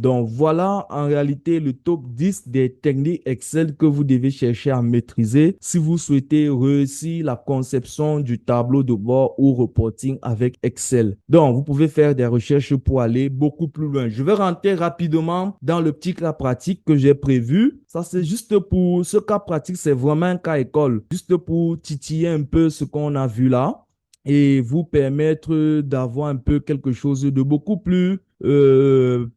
Donc, voilà en réalité le top 10 des techniques Excel que vous devez chercher à maîtriser si vous souhaitez réussir la conception du tableau de bord ou reporting avec Excel. Donc, vous pouvez faire des recherches pour aller beaucoup plus loin. Je vais rentrer rapidement dans le petit cas pratique que j'ai prévu. Ça, c'est juste pour ce cas pratique, c'est vraiment un cas école, juste pour titiller un peu ce qu'on a vu là et vous permettre d'avoir un peu quelque chose de beaucoup plus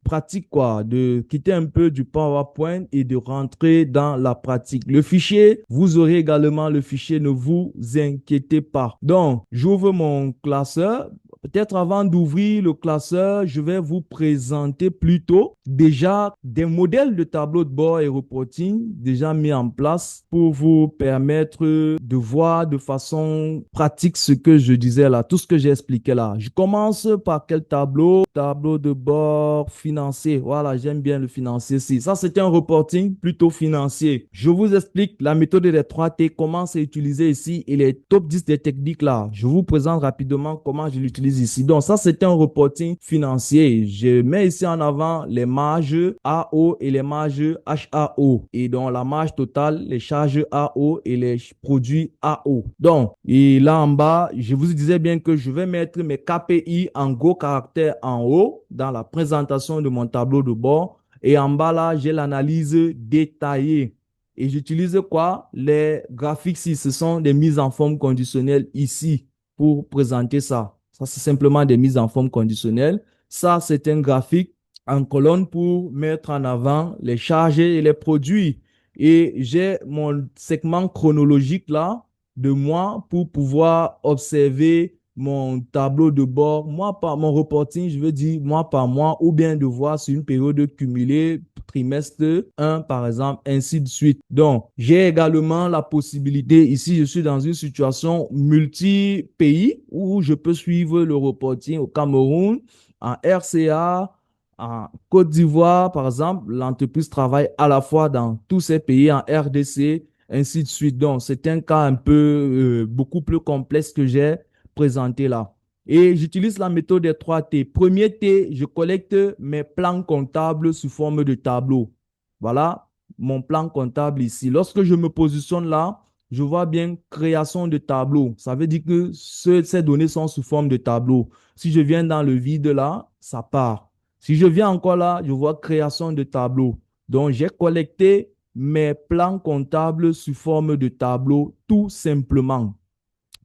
pratique, quoi, de quitter un peu du PowerPoint et de rentrer dans la pratique. Le fichier, vous aurez également le fichier, ne vous inquiétez pas. Donc, j'ouvre mon classeur. Peut-être avant d'ouvrir le classeur, je vais vous présenter plutôt déjà des modèles de tableau de bord et reporting déjà mis en place pour vous permettre de voir de façon pratique ce que je disais là, tout ce que j'ai expliqué là. Je commence par quel tableau? Tableau de bord financier. Voilà, j'aime bien le financier ici. Ça, c'est un reporting plutôt financier. Je vous explique la méthode des 3T, comment c'est utilisé ici et les top 10 des techniques là. Je vous présente rapidement comment je l'utilise ici. Donc, ça, c'est un reporting financier. Je mets ici en avant les marges AO et les marges HAO. Et donc, la marge totale, les charges AO et les produits AO. Donc, et là en bas, je vous disais bien que je vais mettre mes KPI en gros caractères en haut dans la présentation de mon tableau de bord. Et en bas là, j'ai l'analyse détaillée. Et j'utilise quoi? Les graphiques ici, ce sont des mises en forme conditionnelles ici pour présenter ça. Ça, c'est simplement des mises en forme conditionnelles. Ça, c'est un graphique en colonne pour mettre en avant les charges et les produits. Et j'ai mon segment chronologique là de moi pour pouvoir observer mon tableau de bord, moi par mon reporting, je veux dire moi par mois, ou bien de voir sur une période cumulée, trimestre un par exemple, ainsi de suite. Donc, j'ai également la possibilité, ici je suis dans une situation multi-pays où je peux suivre le reporting au Cameroun, en RCA, en Côte d'Ivoire, par exemple, l'entreprise travaille à la fois dans tous ces pays, en RDC, ainsi de suite. Donc, c'est un cas un peu beaucoup plus complexe que j'ai présenté là. Et j'utilise la méthode des 3T. Premier T, je collecte mes plans comptables sous forme de tableau. Voilà mon plan comptable ici. Lorsque je me positionne là, je vois bien création de tableau. Ça veut dire que ces données sont sous forme de tableau. Si je viens dans le vide là, ça part. Si je viens encore là, je vois création de tableau. Donc, j'ai collecté mes plans comptables sous forme de tableau, tout simplement.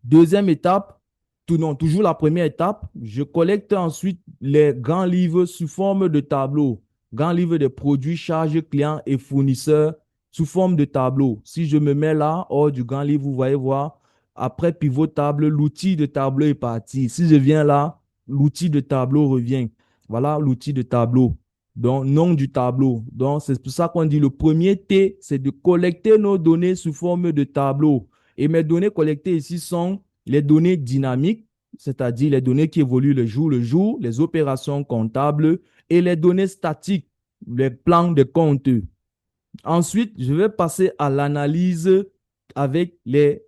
Deuxième étape, non, toujours la première étape, je collecte ensuite les grands livres sous forme de tableau. Grands livres de produits, charges, clients et fournisseurs sous forme de tableau. Si je me mets là, hors du grand livre, vous voyez voir, après pivot table, l'outil de tableau est parti. Si je viens là, l'outil de tableau revient. Voilà l'outil de tableau. Donc, nom du tableau. Donc, c'est pour ça qu'on dit le premier T, c'est de collecter nos données sous forme de tableau. Et mes données collectées ici sont les données dynamiques, c'est-à-dire les données qui évoluent le jour, les opérations comptables et les données statiques, les plans de compte. Ensuite, je vais passer à l'analyse avec les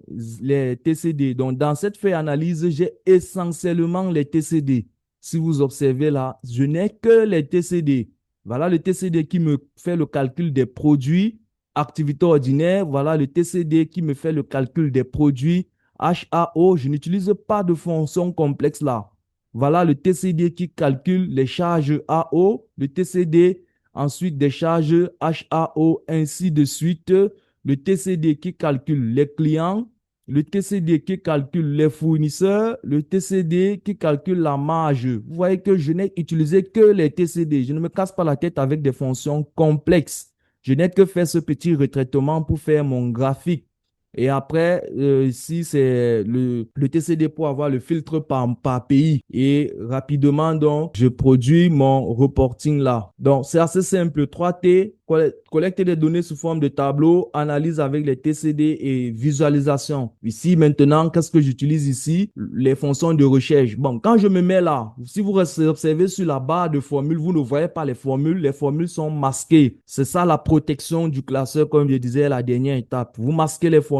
TCD. Donc, dans cette feuille analyse, j'ai essentiellement les TCD. Si vous observez là, je n'ai que les TCD. Voilà le TCD qui me fait le calcul des produits, activité ordinaire. Voilà le TCD qui me fait le calcul des produits HAO. Je n'utilise pas de fonction complexe là. Voilà le TCD qui calcule les charges AO, le TCD ensuite des charges HAO, ainsi de suite. Le TCD qui calcule les clients, le TCD qui calcule les fournisseurs, le TCD qui calcule la marge. Vous voyez que je n'ai utilisé que les TCD. Je ne me casse pas la tête avec des fonctions complexes. Je n'ai que fait ce petit retraitement pour faire mon graphique. Et après, ici, c'est le TCD pour avoir le filtre par pays. Et rapidement, donc, je produis mon reporting là. Donc, c'est assez simple. 3T, collecter des données sous forme de tableau, analyse avec les TCD et visualisation. Ici, maintenant, qu'est-ce que j'utilise ici? Les fonctions de recherche. Bon, quand je me mets là, si vous observez sur la barre de formules, vous ne voyez pas les formules. Les formules sont masquées. C'est ça la protection du classeur, comme je disais à la dernière étape. Vous masquez les formules.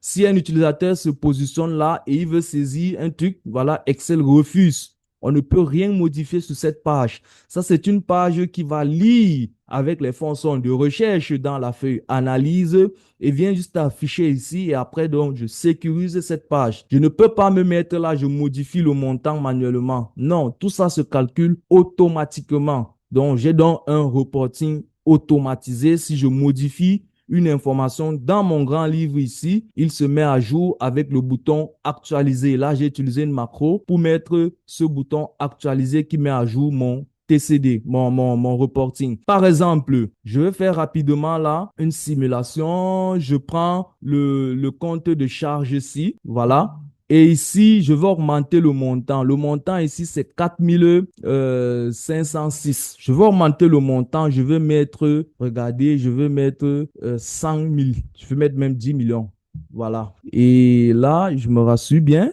Si un utilisateur se positionne là et il veut saisir un truc, voilà, Excel refuse. On ne peut rien modifier sur cette page. Ça, c'est une page qui va lire avec les fonctions de recherche dans la feuille analyse et vient juste afficher ici et après, donc, je sécurise cette page. Je ne peux pas me mettre là, je modifie le montant manuellement. Non, tout ça se calcule automatiquement. Donc, j'ai donc un reporting automatisé. Si je modifie une information dans mon grand livre ici, il se met à jour avec le bouton actualiser. Là, j'ai utilisé une macro pour mettre ce bouton actualiser qui met à jour mon TCD, mon reporting. Par exemple, je vais faire rapidement là une simulation. Je prends le compte de charge ici. Voilà. Et ici, je vais augmenter le montant. Le montant ici, c'est 4506. Je vais augmenter le montant. Je vais mettre, regardez, je vais mettre 100 000. Je vais mettre même 10 millions. Voilà. Et là, je me rassure bien.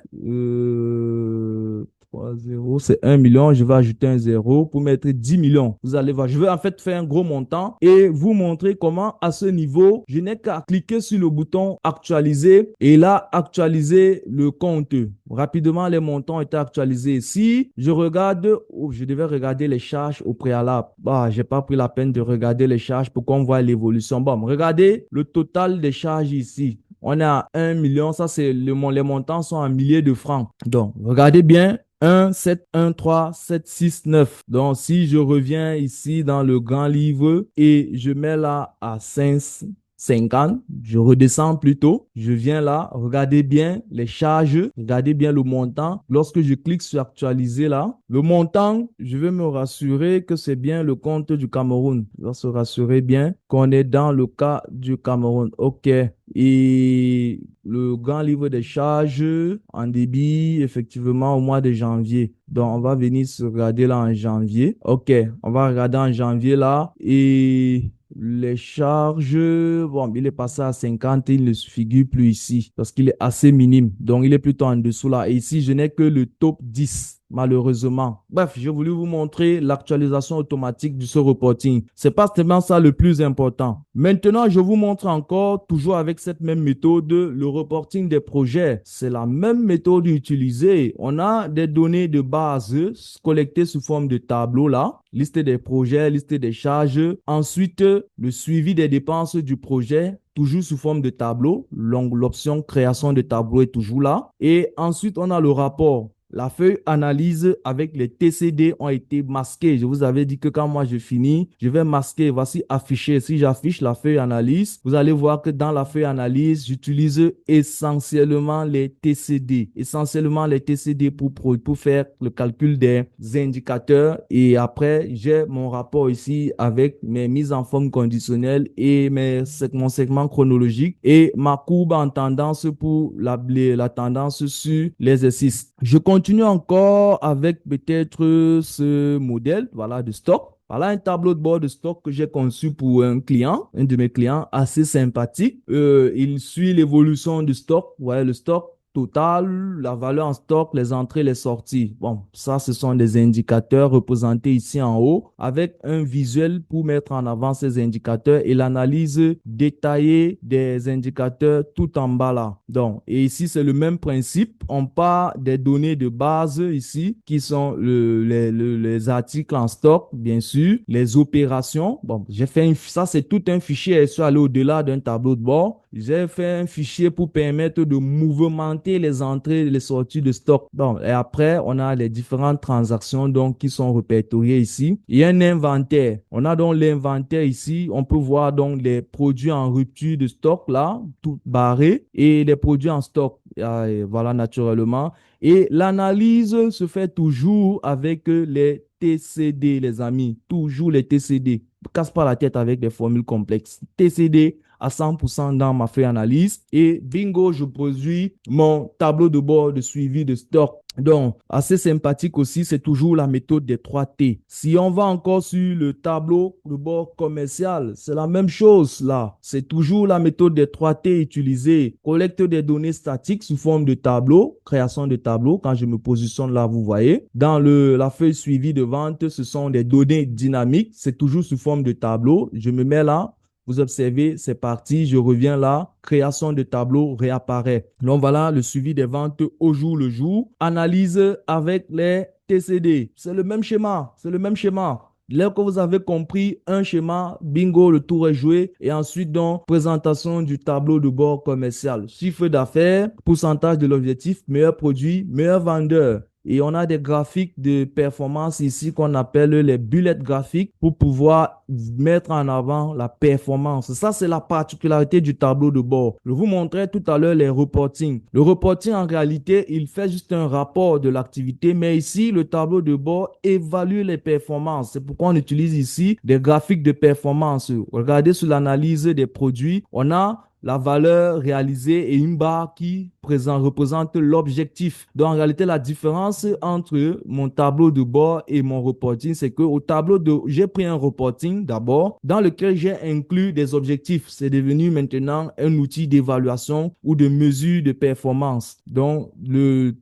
3 zéros, c'est 1 million. Je vais ajouter un zéro pour mettre 10 millions. Vous allez voir. Je vais en fait faire un gros montant et vous montrer comment à ce niveau, je n'ai qu'à cliquer sur le bouton actualiser et là, actualiser le compte. Rapidement, les montants ont été actualisés. Si je regarde, je devais regarder les charges au préalable. Bah, j'ai pas pris la peine de regarder les charges pour qu'on voit l'évolution. Bon, regardez le total des charges ici. On est à 1 million. Ça, c'est les montants sont en milliers de francs. Donc, regardez bien. 1, 7, 1, 3, 7, 6, 9. Donc, si je reviens ici dans le grand livre et je mets là à 5,50, je redescends plutôt. Je viens là, regardez bien les charges, regardez bien le montant. Lorsque je clique sur actualiser là, le montant, je vais me rassurer que c'est bien le compte du Cameroun. Je vais se rassurer bien qu'on est dans le cas du Cameroun. OK. Et le grand livre des charges en débit, effectivement, au mois de janvier. Donc, on va venir se regarder là en janvier. OK, on va regarder en janvier là. Et les charges, bon, il est passé à 50, il ne se figure plus ici parce qu'il est assez minime. Donc, il est plutôt en dessous là. Et ici, je n'ai que le top 10. Malheureusement. Bref, j'ai voulu vous montrer l'actualisation automatique de ce reporting. C'est pas seulement ça le plus important. Maintenant, je vous montre encore, toujours avec cette même méthode, le reporting des projets. C'est la même méthode utilisée. On a des données de base collectées sous forme de tableau là. Liste des projets, liste des charges. Ensuite, le suivi des dépenses du projet toujours sous forme de tableau. L'option création de tableau est toujours là. Et ensuite, on a le rapport. La feuille analyse avec les TCD ont été masqués. Je vous avais dit que quand moi je finis, je vais masquer. Voici afficher. Si j'affiche la feuille analyse, vous allez voir que dans la feuille analyse, j'utilise essentiellement les TCD. Essentiellement les TCD pour faire le calcul des indicateurs. Et après, j'ai mon rapport ici avec mes mises en forme conditionnelle et mon segment chronologique et ma courbe en tendance pour la tendance sur l'exercice. Je continue encore avec peut-être ce modèle, voilà, de stock. Voilà un tableau de bord de stock que j'ai conçu pour un client, un de mes clients assez sympathique. Il suit l'évolution du stock. Vous voyez le stock total, la valeur en stock, les entrées, les sorties. Bon, ça, ce sont des indicateurs représentés ici en haut avec un visuel pour mettre en avant ces indicateurs et l'analyse détaillée des indicateurs tout en bas là. Donc, et ici, c'est le même principe. On part des données de base ici qui sont les articles en stock, bien sûr, les opérations. Bon, j'ai fait ça, c'est tout un fichier. Je suis allé au-delà d'un tableau de bord. J'ai fait un fichier pour permettre de mouvementer les entrées et les sorties de stock. Bon, et après, on a les différentes transactions donc, qui sont répertoriées ici. Il y a un inventaire. On a donc l'inventaire ici. On peut voir donc les produits en rupture de stock là, tout barré, et les produits en stock. Et voilà, naturellement. Et l'analyse se fait toujours avec les TCD, les amis. Toujours les TCD. Ne casse pas la tête avec des formules complexes. TCD à 100% dans ma feuille analyse et bingo, je produis mon tableau de bord de suivi de stock. Donc, assez sympathique aussi, c'est toujours la méthode des 3 T. Si on va encore sur le tableau de bord commercial, c'est la même chose là. C'est toujours la méthode des 3 T utilisée. Collecte des données statiques sous forme de tableau, création de tableau. Quand je me positionne là, vous voyez. Dans la feuille suivi de vente, ce sont des données dynamiques. C'est toujours sous forme de tableau. Je me mets là. Vous observez, c'est parti. Je reviens là. Création de tableau réapparaît. Donc voilà le suivi des ventes au jour le jour. Analyse avec les TCD. C'est le même schéma. C'est le même schéma. Dès que vous avez compris un schéma, bingo, le tour est joué. Et ensuite, donc, présentation du tableau de bord commercial. Chiffre d'affaires, pourcentage de l'objectif, meilleur produit, meilleur vendeur. Et on a des graphiques de performance ici qu'on appelle les bullets graphiques pour pouvoir mettre en avant la performance. Ça, c'est la particularité du tableau de bord. Je vous montrais tout à l'heure les reporting. Le reporting, en réalité, il fait juste un rapport de l'activité, mais ici, le tableau de bord évalue les performances. C'est pourquoi on utilise ici des graphiques de performance. Regardez sur l'analyse des produits, on a la valeur réalisée et une barre qui représente l'objectif. Donc, en réalité, la différence entre mon tableau de bord et mon reporting, c'est que au tableau de, j'ai pris un reporting d'abord dans lequel j'ai inclus des objectifs. C'est devenu maintenant un outil d'évaluation ou de mesure de performance. Donc, le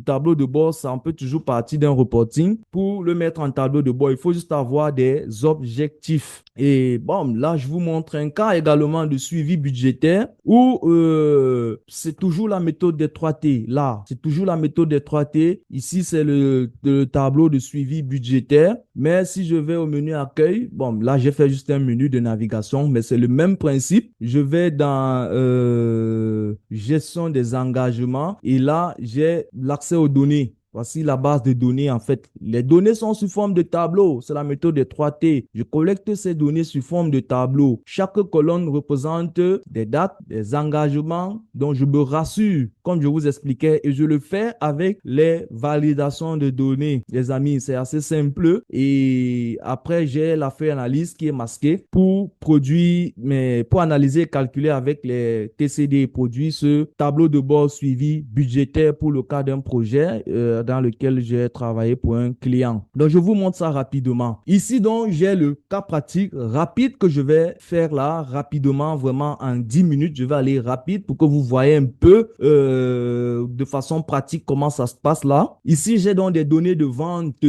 tableau de bord, ça en peut toujours partir d'un reporting. Pour le mettre en tableau de bord, il faut juste avoir des objectifs. Et bon, là, je vous montre un cas également de suivi budgétaire où c'est toujours la méthode des 3T. Là, c'est toujours la méthode des 3T. Ici, c'est le tableau de suivi budgétaire. Mais si je vais au menu accueil, bon, là, j'ai fait juste un menu de navigation, mais c'est le même principe. Je vais dans gestion des engagements et là, j'ai l'accès aux données. Voici la base de données. En fait, les données sont sous forme de tableau. C'est la méthode des 3T. Je collecte ces données sous forme de tableau. Chaque colonne représente des dates, des engagements dont je me rassure, comme je vous expliquais, et je le fais avec les validations de données. Les amis, c'est assez simple. Et après, j'ai la feuille analyse qui est masquée pour produire, mais pour analyser et calculer avec les TCD produits ce tableau de bord suivi budgétaire pour le cas d'un projet dans lequel j'ai travaillé pour un client. Donc, je vous montre ça rapidement. Ici, donc, j'ai le cas pratique rapide que je vais faire là, rapidement, vraiment en 10 minutes. Je vais aller rapide pour que vous voyez un peu de façon pratique comment ça se passe là. Ici, j'ai donc des données de vente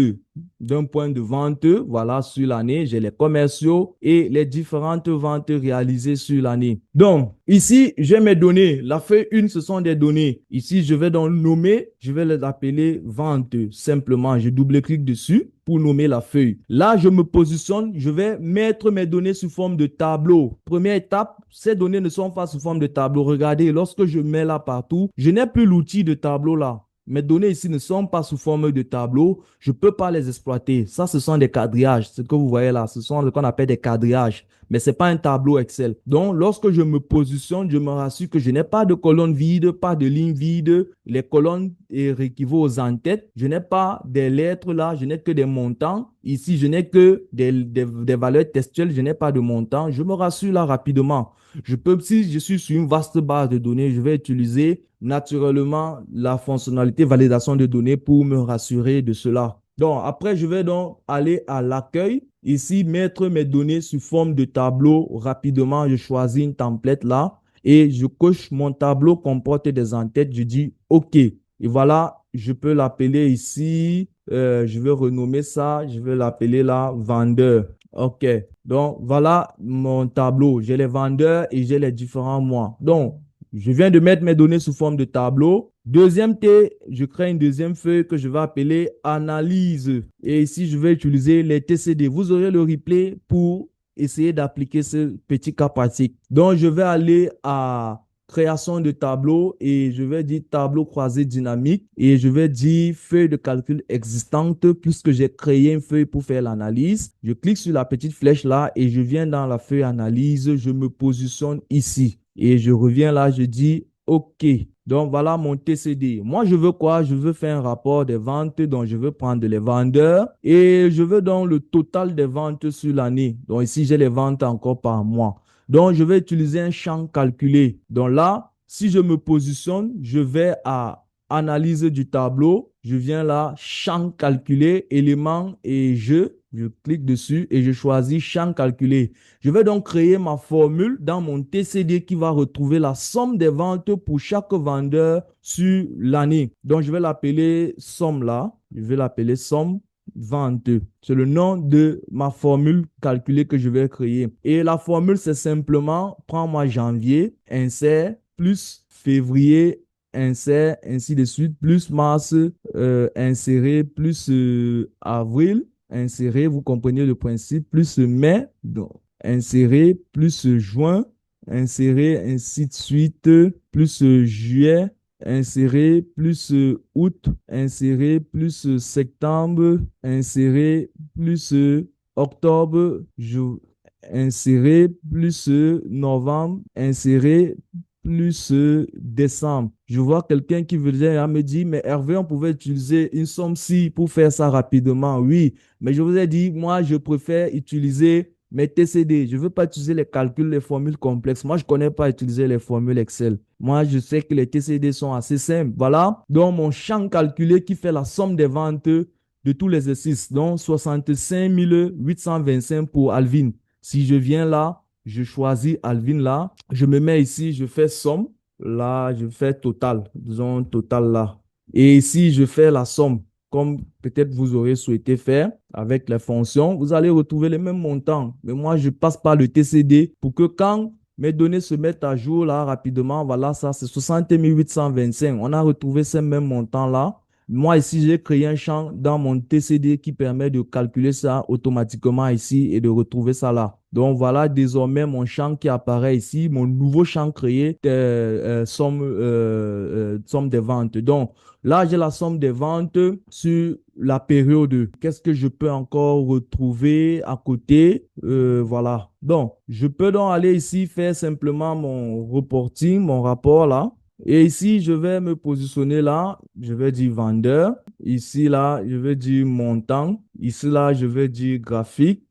d'un point de vente, voilà, sur l'année, j'ai les commerciaux et les différentes ventes réalisées sur l'année. Donc, ici, j'ai mes données. La feuille 1, ce sont des données. Ici, je vais donc nommer, je vais les appeler vente. Simplement, je double-clique dessus pour nommer la feuille. Là, je me positionne, je vais mettre mes données sous forme de tableau. Première étape, ces données ne sont pas sous forme de tableau. Regardez, lorsque je mets là partout, je n'ai plus l'outil de tableau là. Mes données ici ne sont pas sous forme de tableau. Je ne peux pas les exploiter. Ça, ce sont des quadrillages. Ce que vous voyez là, ce sont ce qu'on appelle des quadrillages. Mais ce n'est pas un tableau Excel. Donc, lorsque je me positionne, je me rassure que je n'ai pas de colonne vide, pas de ligne vide. Les colonnes équivaut aux en-têtes. Je n'ai pas des lettres là. Je n'ai que des montants. Ici, je n'ai que des valeurs textuelles. Je n'ai pas de montant. Je me rassure là rapidement. Je peux, si je suis sur une vaste base de données, je vais utiliser naturellement la fonctionnalité validation de données pour me rassurer de cela. Donc, après, je vais donc aller à l'accueil. Ici, mettre mes données sous forme de tableau. Rapidement, je choisis une template là et je coche mon tableau comporte des en-têtes. Je dis OK. Et voilà, je peux l'appeler ici. Je vais renommer ça. Je vais l'appeler là vendeur. OK. Donc, voilà mon tableau. J'ai les vendeurs et j'ai les différents mois. Donc, je viens de mettre mes données sous forme de tableau. Deuxième T, je crée une deuxième feuille que je vais appeler analyse. Et ici, je vais utiliser les TCD. Vous aurez le replay pour essayer d'appliquer ce petit cas pratique. Donc, je vais aller à création de tableau et je vais dire tableau croisé dynamique et je vais dire feuille de calcul existante puisque j'ai créé une feuille pour faire l'analyse. Je clique sur la petite flèche là et je viens dans la feuille analyse. Je me positionne ici. Et je reviens là, je dis OK. Donc, voilà mon TCD. Moi, je veux quoi? Je veux faire un rapport des ventes. Donc, je veux prendre les vendeurs et je veux donc le total des ventes sur l'année. Donc, ici, j'ai les ventes encore par mois. Donc, je vais utiliser un champ calculé. Donc là, si je me positionne, je vais à analyse du tableau. Je viens là, champ calculé, éléments et jeu. Je clique dessus et je choisis champ calculé. Je vais donc créer ma formule dans mon TCD qui va retrouver la somme des ventes pour chaque vendeur sur l'année. Donc, je vais l'appeler somme là. Je vais l'appeler somme. vente. C'est le nom de ma formule calculée que je vais créer. Et la formule, c'est simplement, prends-moi janvier, insert, plus février, insert, ainsi de suite, plus mars, insérer, plus avril, insérer, vous comprenez le principe, plus mai, donc, insérer, plus juin, insérer, ainsi de suite, plus juillet, insérer, plus août, insérer, plus septembre, insérer, plus octobre, insérer, plus novembre, insérer, plus décembre. Je vois quelqu'un qui veut me dire, mais Hervé, on pouvait utiliser une somme-ci pour faire ça rapidement. Oui, mais je vous ai dit, moi, je préfère utiliser mes TCD. Je ne veux pas utiliser les calculs, les formules complexes. Moi, je ne connais pas utiliser les formules Excel. Moi, je sais que les TCD sont assez simples. Voilà. Donc, mon champ calculé qui fait la somme des ventes de tous les exercices. Donc, 65 825 pour Alvin. Si je viens là, je choisis Alvin là. Je me mets ici, je fais somme. Là, je fais total. Disons total là. Et ici, je fais la somme. Comme peut-être vous aurez souhaité faire avec les fonctions, vous allez retrouver les mêmes montants. Mais moi, je passe par le TCD pour que quand mes données se mettent à jour là rapidement, voilà, ça c'est 60 825. On a retrouvé ces mêmes montants là. Moi, ici, j'ai créé un champ dans mon TCD qui permet de calculer ça automatiquement ici et de retrouver ça là. Donc, voilà désormais mon champ qui apparaît ici, mon nouveau champ créé, somme des ventes. Donc, là, j'ai la somme des ventes sur la période. Qu'est-ce que je peux encore retrouver à côté? Voilà. Donc, je peux donc aller ici faire simplement mon reporting, mon rapport là. Et ici, je vais me positionner là. Je vais dire vendeur. Ici, là, je vais dire montant. Ici, là, je vais dire graphique.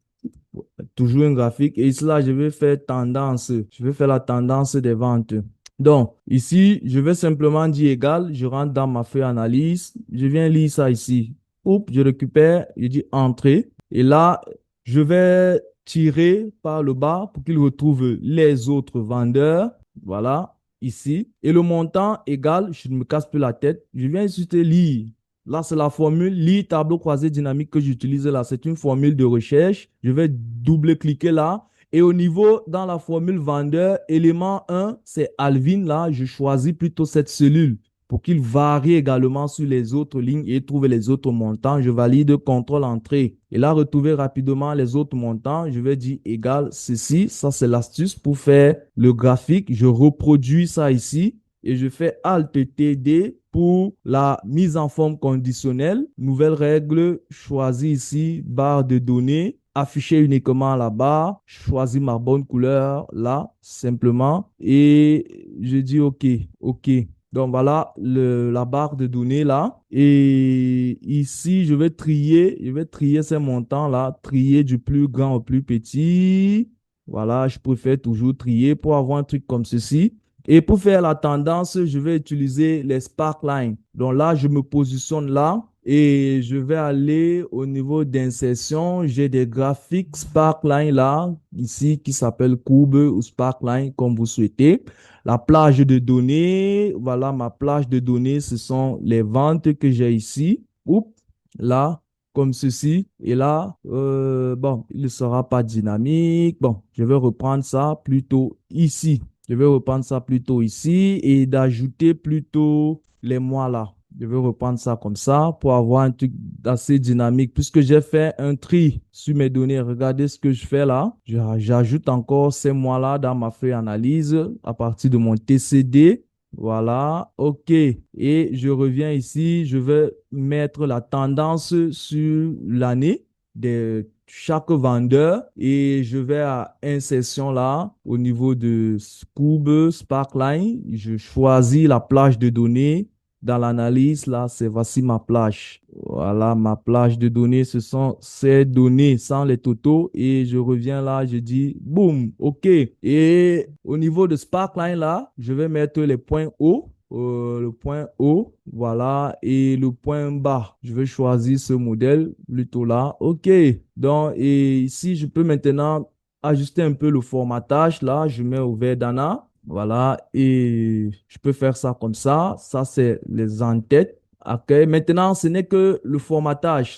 Toujours un graphique. Et ici, là, je vais faire tendance. Je vais faire la tendance des ventes. Donc, ici, je vais simplement dire égal. Je rentre dans ma feuille analyse. Je viens lire ça ici. Oups, je récupère. Je dis entrée. Et là, je vais tirer par le bas pour qu'il retrouve les autres vendeurs. Voilà, ici. Et le montant égal, je ne me casse plus la tête. Je viens ici lire. Là, c'est la formule lire tableau croisé dynamique que j'utilise là. C'est une formule de recherche. Je vais double-cliquer là. Et au niveau, dans la formule vendeur, élément 1, c'est Alvin. Là, je choisis plutôt cette cellule pour qu'il varie également sur les autres lignes et trouver les autres montants. Je valide contrôle entrée. Et là, retrouver rapidement les autres montants. Je vais dire égal ceci. Ça, c'est l'astuce pour faire le graphique. Je reproduis ça ici et je fais Alt TD pour la mise en forme conditionnelle. Nouvelle règle, choisis ici, barre de données, afficher uniquement la barre, choisis ma bonne couleur là, simplement, et je dis OK, OK. Donc voilà la barre de données là. Et ici, je vais trier ces montants là, trier du plus grand au plus petit. Voilà, je préfère toujours trier pour avoir un truc comme ceci. Et pour faire la tendance, je vais utiliser les Sparkline. Donc là, je me positionne là et je vais aller au niveau d'insertion. J'ai des graphiques Sparkline là, ici, qui s'appellent courbe ou Sparkline, comme vous souhaitez. La plage de données, voilà ma plage de données, ce sont les ventes que j'ai ici. Oups, là, comme ceci. Et là, bon, il ne sera pas dynamique. Bon, je vais reprendre ça plutôt ici. Je vais reprendre ça plutôt ici et d'ajouter plutôt les mois là. Je vais reprendre ça comme ça pour avoir un truc assez dynamique. Puisque j'ai fait un tri sur mes données, regardez ce que je fais là. J'ajoute encore ces mois-là dans ma feuille analyse à partir de mon TCD. Voilà, OK. Et je reviens ici, je vais mettre la tendance sur l'année de chaque vendeur et je vais à insertion là au niveau de Cube Sparkline. Je choisis la plage de données. Dans l'analyse, là, c'est voici ma plage. Voilà, ma plage de données, ce sont ces données sans les totaux. Et je reviens là, je dis, boum, OK. Et au niveau de Sparkline, là, je vais mettre les points hauts. Le point haut, voilà, et le point bas. Je vais choisir ce modèle plutôt là. OK. Donc, et ici, je peux maintenant ajuster un peu le formatage. Là, je mets au Verdana. Voilà, et je peux faire ça comme ça. Ça, c'est les en-têtes. OK. Maintenant, ce n'est que le formatage.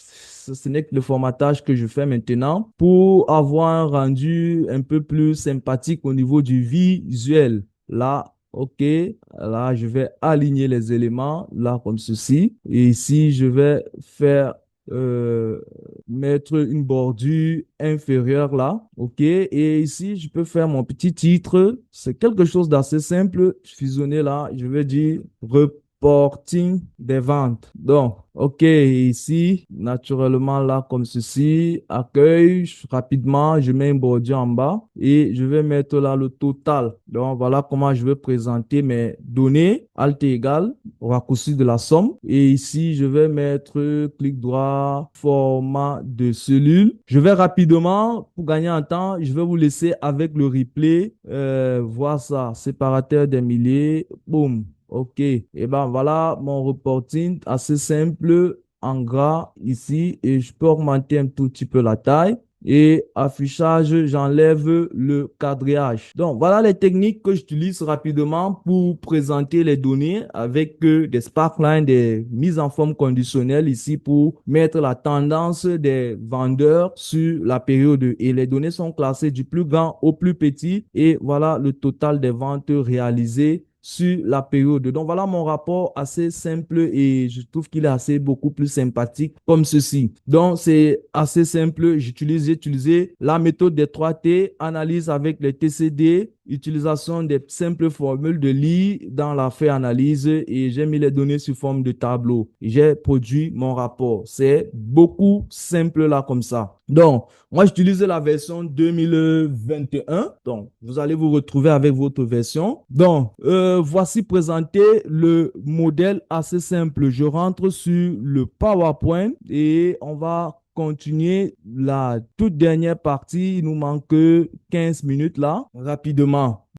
Ce n'est que le formatage que je fais maintenant pour avoir un rendu un peu plus sympathique au niveau du visuel. Là, OK, là, je vais aligner les éléments, là, comme ceci. Et ici, je vais faire euh, mettre une bordure inférieure là. OK. Et ici, je peux faire mon petit titre. C'est quelque chose d'assez simple. Fusionner là, je vais dire reporting des ventes. Donc, OK, ici, naturellement là, comme ceci, accueil, rapidement, je mets une bordure en bas et je vais mettre là le total. Donc, voilà comment je vais présenter mes données. Alt égal, raccourci de la somme. Et ici, je vais mettre clic droit, format de cellule. Je vais rapidement, pour gagner en temps, je vais vous laisser avec le replay, voir ça, séparateur des milliers, boum. OK. Et ben voilà mon reporting assez simple en gras ici et je peux augmenter un tout petit peu la taille. Et affichage, j'enlève le quadrillage. Donc, voilà les techniques que j'utilise rapidement pour présenter les données avec des sparklines, des mises en forme conditionnelles ici pour mettre la tendance des vendeurs sur la période. Et les données sont classées du plus grand au plus petit. Et voilà le total des ventes réalisées sur la période. Donc voilà mon rapport assez simple et je trouve qu'il est assez beaucoup plus sympathique comme ceci. Donc c'est assez simple. J'ai utilisé la méthode des 3T, analyse avec les TCD, utilisation des simples formules de Lie dans la fait analyse et j'ai mis les données sous forme de tableau. J'ai produit mon rapport. C'est beaucoup simple là comme ça. Donc, moi, j'utilise la version 2021. Donc, vous allez vous retrouver avec votre version. Donc, voici présenté le modèle assez simple. Je rentre sur le PowerPoint et on va continuer la toute dernière partie. Il nous manque 15 minutes là, rapidement.